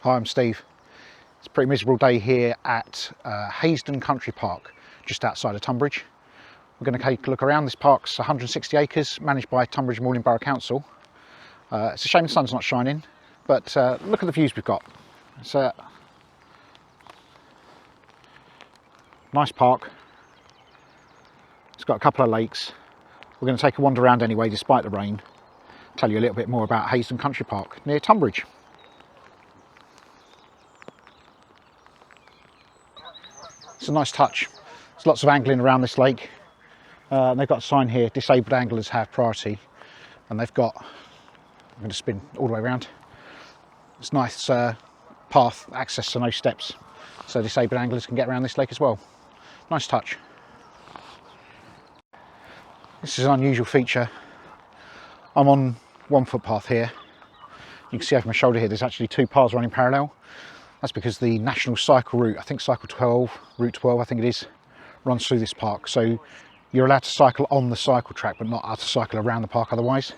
Hi, I'm Steve. It's a pretty miserable day here at Haysden Country Park, just outside of Tonbridge. We're going to take a look around. This park's 160 acres, managed by Tonbridge Malling Borough Council. It's a shame the sun's not shining, but look at the views we've got. It's a nice park. It's got a couple of lakes. We're going to take a wander around anyway, despite the rain. Tell you a little bit more about Haysden Country Park near Tonbridge. It's a nice touch. There's lots of angling around this lake. And they've got a sign here, disabled anglers have priority. And they've got, I'm going to spin all the way around. It's nice path, access to no steps. So disabled anglers can get around this lake as well. Nice touch. This is an unusual feature. I'm on one footpath here. You can see over my shoulder here, there's actually two paths running parallel. That's because the national cycle route, I think route 12 I think it is, runs through this park. So you're allowed to cycle on the cycle track, but not allowed to cycle around the park otherwise.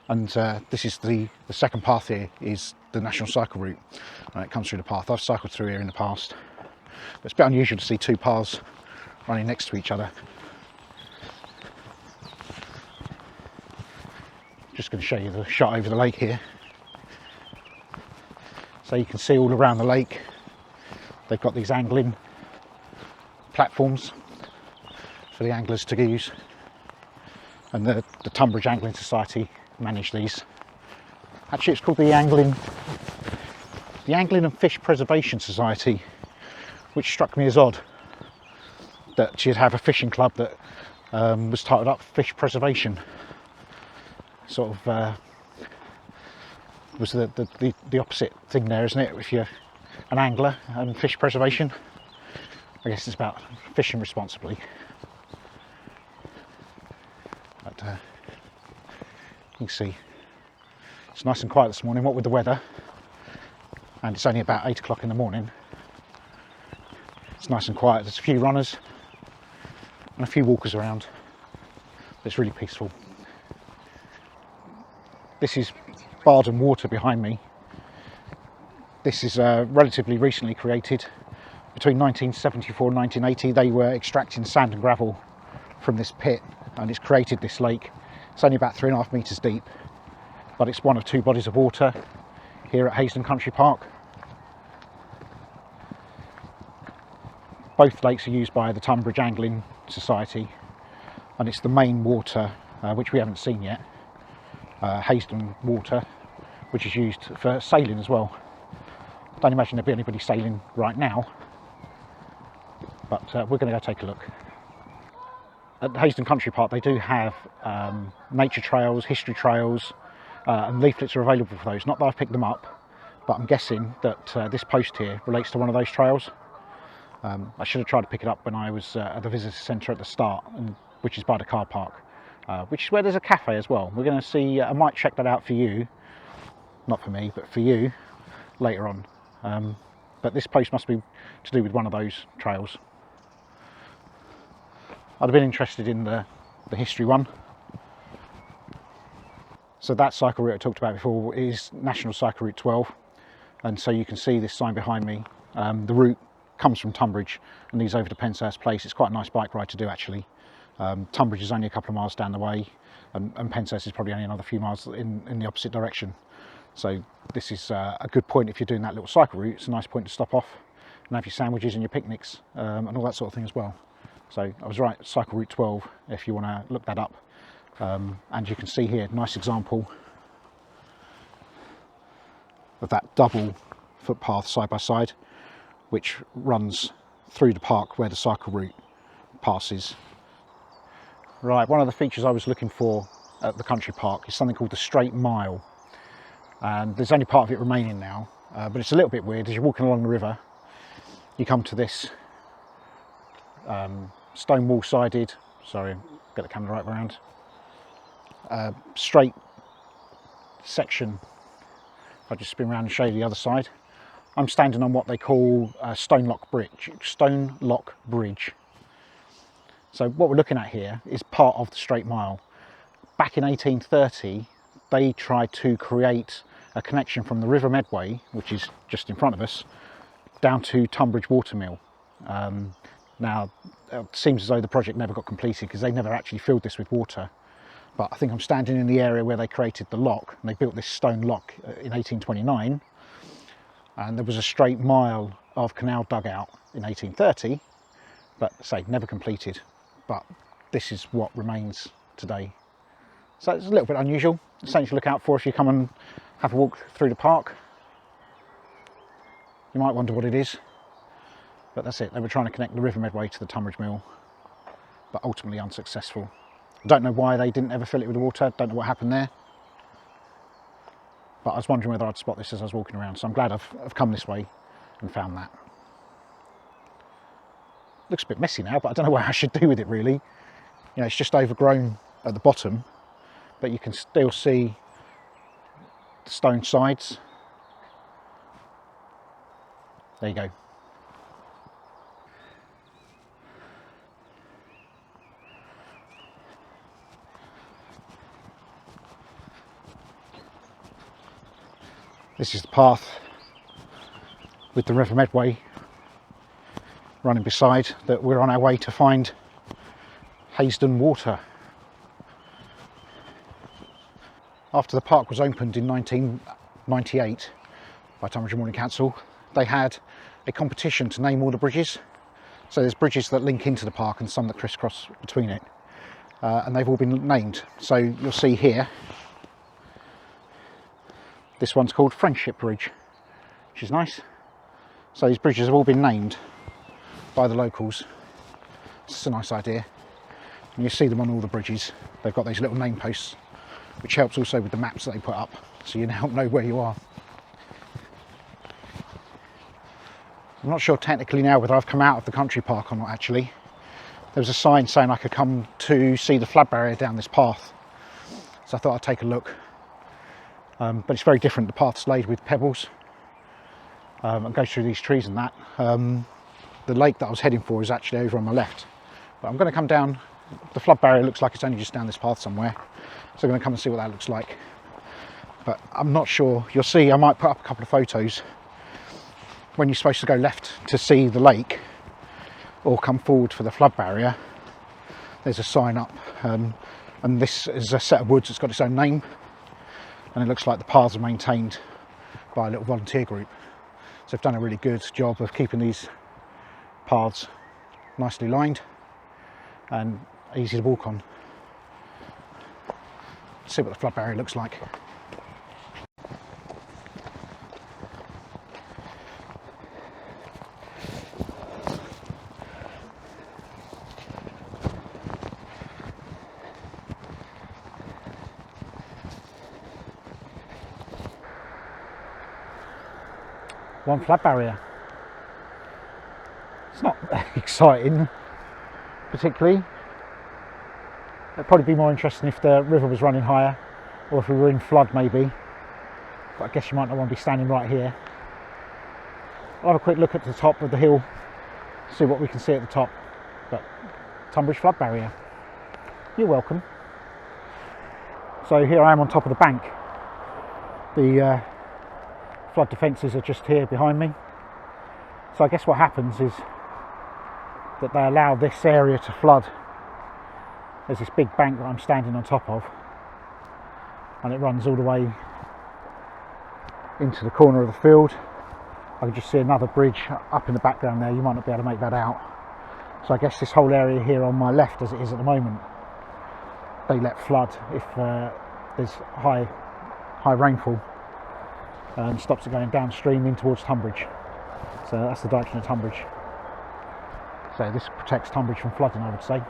And this is the second path here, is the national cycle route. And it comes through the path. I've cycled through here in the past. But it's a bit unusual to see two paths running next to each other. Just going to show you the shot over the lake here. So you can see all around the lake, they've got these angling platforms for the anglers to use, and the Tonbridge Angling Society manage these. Actually, it's called the Angling and Fish Preservation Society, which struck me as odd that you'd have a fishing club that was titled up Fish Preservation. Sort of was the opposite thing there, isn't it? If you're an angler and fish preservation, I guess it's about fishing responsibly. But you can see it's nice and quiet this morning, what with the weather, and it's only about 8 o'clock in the morning. It's nice and quiet. There's a few runners and a few walkers around. It's really peaceful. This is Barden Water behind me. This is relatively recently created. Between 1974 and 1980 they were extracting sand and gravel from this pit, and it's created this lake. It's only about 3.5 metres deep, but it's one of two bodies of water here at Haysden Country Park. Both lakes are used by the Tonbridge Angling Society, and it's the main water which we haven't seen yet. Haysden Water, which is used for sailing as well. Don't imagine there'd be anybody sailing right now, but we're going to go take a look. At Haysden Country Park they do have nature trails, history trails, and leaflets are available for those. Not that I've picked them up, but I'm guessing that this post here relates to one of those trails. I should have tried to pick it up when I was at the visitor centre at the start, which is by the car park. Which is where there's a cafe as well. We're going to see, I might check that out for you, not for me, but for you later on. But this post must be to do with one of those trails. I'd have been interested in the history one. So that cycle route I talked about before is National Cycle Route 12, and so you can see this sign behind me. The route comes from Tonbridge and leads over to Penshurst Place. It's quite a nice bike ride to do actually. Tonbridge is only a couple of miles down the way, and Penshurst is probably only another few miles in the opposite direction. So this is a good point if you're doing that little cycle route. It's a nice point to stop off and have your sandwiches and your picnics and all that sort of thing as well. So I was right, Cycle Route 12 if you want to look that up. And you can see here, nice example of that double footpath side by side, which runs through the park where the cycle route passes. Right, one of the features I was looking for at the country park is something called the straight mile, and there's only part of it remaining now, but it's a little bit weird. As you're walking along the river, you come to this stone wall sided, sorry, get the camera right around, straight section. If I just spin around and show you the other side, I'm standing on what they call Stone Lock Bridge. So what we're looking at here is part of the straight mile. Back in 1830 they tried to create a connection from the River Medway, which is just in front of us, down to Tonbridge Water Mill. Now, it seems as though the project never got completed because they never actually filled this with water. But I think I'm standing in the area where they created the lock, and they built this stone lock in 1829. And there was a straight mile of canal dug out in 1830, but say never completed. But this is what remains today. So it's a little bit unusual. It's something to look out for if you come and have a walk through the park. You might wonder what it is, but that's it. They were trying to connect the River Medway to the Tonbridge Mill, but ultimately unsuccessful. I don't know why they didn't ever fill it with water. Don't know what happened there. But I was wondering whether I'd spot this as I was walking around. So I'm glad I've come this way and found that. Looks a bit messy now, but I don't know what I should do with it really. You know, it's just overgrown at the bottom, but you can still see the stone sides. There you go. This is the path with the River Medway running beside, that we're on our way to find Haysden Water. After the park was opened in 1998 by Tonbridge Malling Council, they had a competition to name all the bridges. So there's bridges that link into the park and some that crisscross between it. And they've all been named. So you'll see here, this one's called Friendship Bridge, which is nice. So these bridges have all been named by the locals. It's a nice idea. And you see them on all the bridges. They've got these little name posts, which helps also with the maps that they put up, so you now know where you are. I'm not sure technically now whether I've come out of the country park or not actually. There was a sign saying I could come to see the flood barrier down this path. So I thought I'd take a look. But it's very different. The path's laid with pebbles and goes through these trees and that. The lake that I was heading for is actually over on my left. But I'm going to come down. The flood barrier looks like it's only just down this path somewhere. So I'm going to come and see what that looks like. But I'm not sure. You'll see I might put up a couple of photos when you're supposed to go left to see the lake or come forward for the flood barrier. There's a sign up and this is a set of woods. It's got its own name. And it looks like the paths are maintained by a little volunteer group. So they've done a really good job of keeping these paths nicely lined and easy to walk on. Let's see what the flood barrier looks like. One flood barrier. It's not exciting particularly. It'd probably be more interesting if the river was running higher or if we were in flood maybe, but I guess you might not want to be standing right here. I'll have a quick look at the top of the hill, see what we can see at the top. But Tonbridge flood barrier, you're welcome. So here I am on top of the bank. The flood defences are just here behind me. So I guess what happens is that they allow this area to flood. There's this big bank that I'm standing on top of, and it runs all the way into the corner of the field. I can just see another bridge up in the background there. You might not be able to make that out. So I guess this whole area here on my left, as it is at the moment, they let flood if there's high rainfall. Stops it going downstream in towards Tonbridge. So that's the direction of Tonbridge. So this protects Tonbridge from flooding, I would say.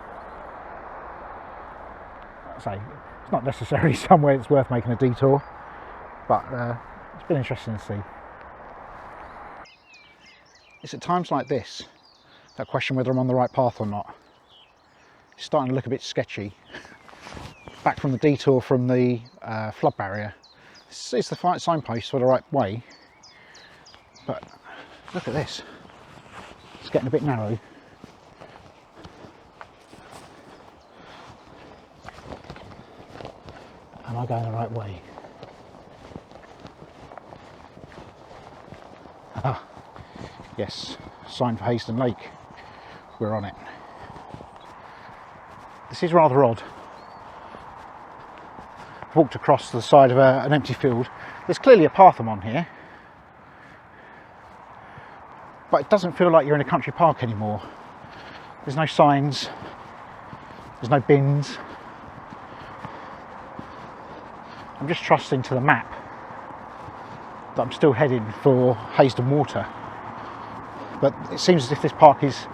So it's not necessarily somewhere it's worth making a detour, but it's been interesting to see. It's at times like this that I question whether I'm on the right path or not. It's starting to look a bit sketchy. Back from the detour from the flood barrier, it's the signpost for the right way, but look at this, it's getting a bit narrow. Am I going the right way? Yes, sign for Haysden Lake. We're on it. This is rather odd. I've walked across the side of an empty field. There's clearly a path I'm on here, but it doesn't feel like you're in a country park anymore. There's no signs, there's no bins. I'm just trusting to the map that I'm still heading for Haysden Water. But it seems as if this park is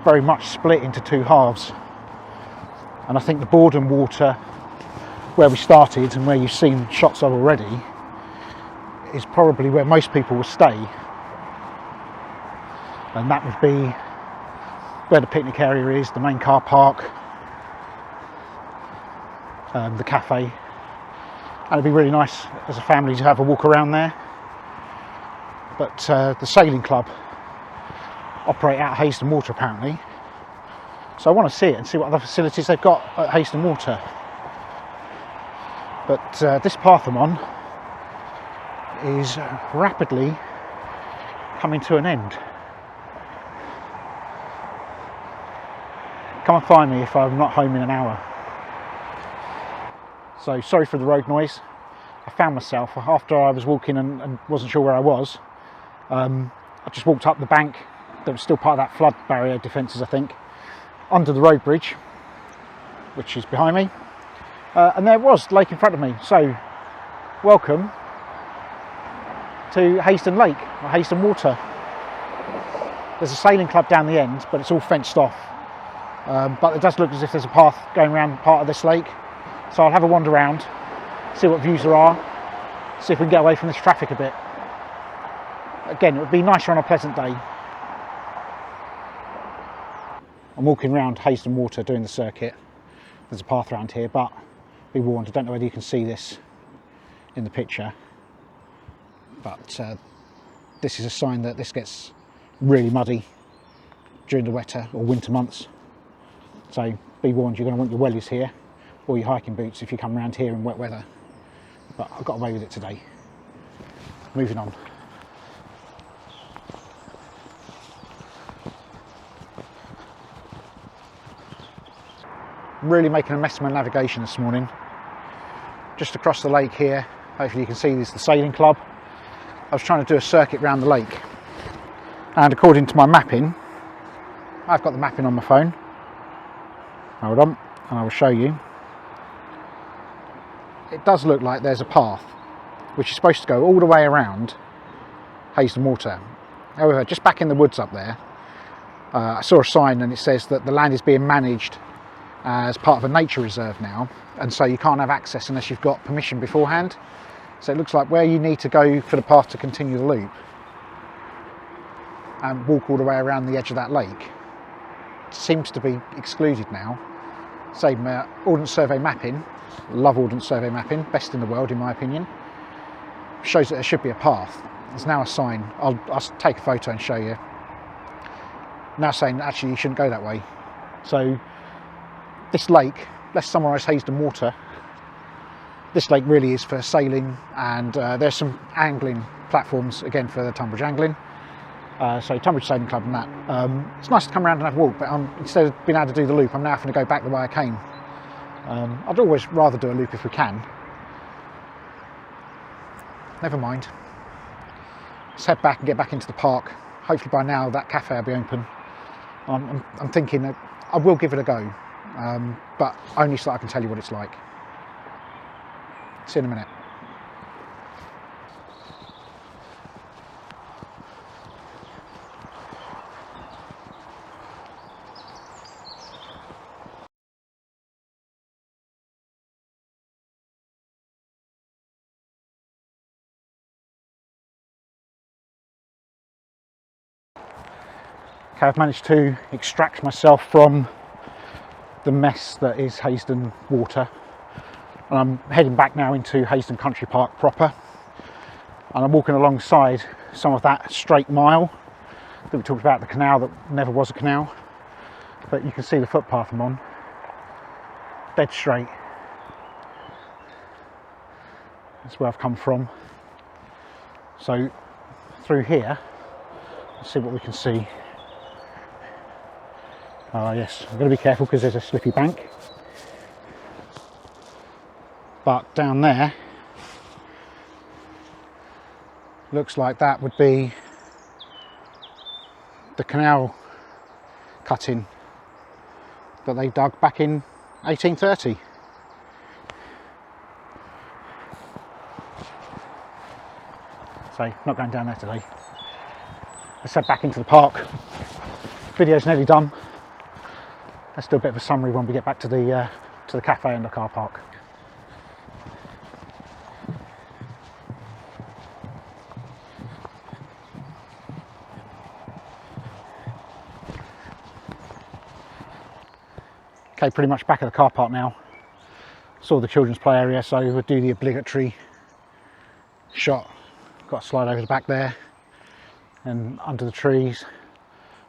very much split into two halves. And I think the Barden water, where we started and where you've seen shots of already, is probably where most people will stay. And that would be where the picnic area is, the main car park, the cafe. And it'd be really nice as a family to have a walk around there. But the sailing club operate out of Haysden Water apparently. So I want to see it and see what other facilities they've got at Haysden Water. But this path I'm on is rapidly coming to an end. Come and find me if I'm not home in an hour. So sorry for the road noise. I found myself after I was walking and wasn't sure where I was. I just walked up the bank that was still part of that flood barrier defences, I think, under the road bridge, which is behind me, and there was the lake in front of me. So welcome to Haysden Lake, or Haysden Water. There's a sailing club down the end, but it's all fenced off, but it does look as if there's a path going around part of this lake. So I'll have a wander around, see what views there are, see if we can get away from this traffic a bit. Again, it would be nicer on a pleasant day. I'm walking around Haysden Water doing the circuit. There's a path around here, but be warned, I don't know whether you can see this in the picture, but this is a sign that this gets really muddy during the wetter or winter months. So be warned, you're going to want your wellies here or your hiking boots if you come around here in wet weather. But I got away with it today. Moving on. I'm really making a mess of my navigation this morning. Just across the lake here, hopefully you can see this is the sailing club. I was trying to do a circuit around the lake, and according to my mapping, I've got the mapping on my phone. Hold on, and I will show you. It does look like there's a path which is supposed to go all the way around Haysden Water. However, just back in the woods up there, I saw a sign and it says that the land is being managed as part of a nature reserve now, and so you can't have access unless you've got permission beforehand. So it looks like where you need to go for the path to continue the loop and walk all the way around the edge of that lake seems to be excluded now. Same Ordnance Survey mapping, love Ordnance Survey mapping, best in the world in my opinion, shows that there should be a path. There's now a sign, I'll take a photo and show you, now saying actually you shouldn't go that way. So this lake, let's summarise Haysden Water. This lake really is for sailing, and there's some angling platforms again for the Tonbridge angling. So Tonbridge Sailing Club and that. It's nice to come around and have a walk, but instead of being able to do the loop, I'm now having to go back the way I came. I'd always rather do a loop if we can. Never mind. Let's head back and get back into the park. Hopefully by now that cafe will be open. I'm thinking that I will give it a go. But only so I can tell you what it's like. See you in a minute. Okay, I've managed to extract myself from the mess that is Haysden Water, and I'm heading back now into Haysden Country Park proper, and I'm walking alongside some of that straight mile that we talked about, the canal that never was a canal, but you can see the footpath I'm on, dead straight. That's where I've come from. So through here Let's see what we can see. Ah yes, I'm going to be careful because there's a slippy bank. But down there, looks like that would be the canal cutting that they dug back in 1830. So, not going down there today. Let's head back into the park. Video's nearly done. Let's do a bit of a summary when we get back to the cafe and the car park. Okay, pretty much back at the car park now. Saw the children's play area, so we'll do the obligatory shot. Got to slide over the back there, and under the trees,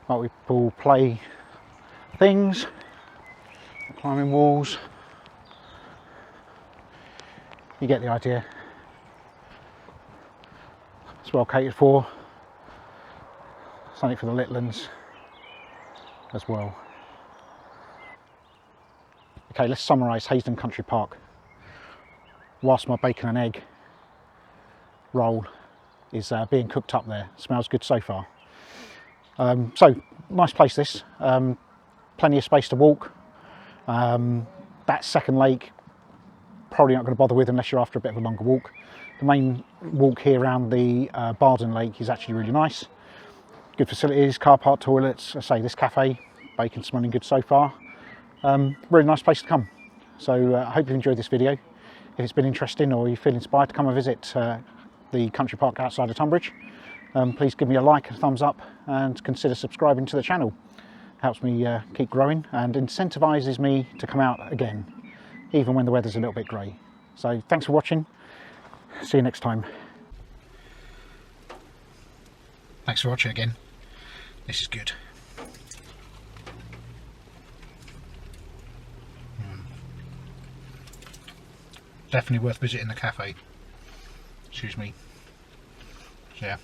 what we call play things, climbing walls. You get the idea. It's well catered for. Something for the little ones as well. Okay, let's summarise Haysden Country Park. Whilst my bacon and egg roll is being cooked up there, smells good so far. So, nice place this, plenty of space to walk. That second lake, probably not going to bother with unless you're after a bit of a longer walk. The main walk here around the Barden lake is actually really nice. Good facilities, car park, toilets. I say this cafe, bacon smelling good so far. Really nice place to come. So I hope you enjoyed this video. If it's been interesting or you feel inspired to come and visit the country park outside of Tonbridge, please give me a like, a thumbs up, and consider subscribing to the channel. Helps me keep growing and incentivises me to come out again, even when the weather's a little bit grey. So thanks for watching. See you next time. Thanks for watching again. This is good. Definitely worth visiting the cafe. Excuse me. So, yeah.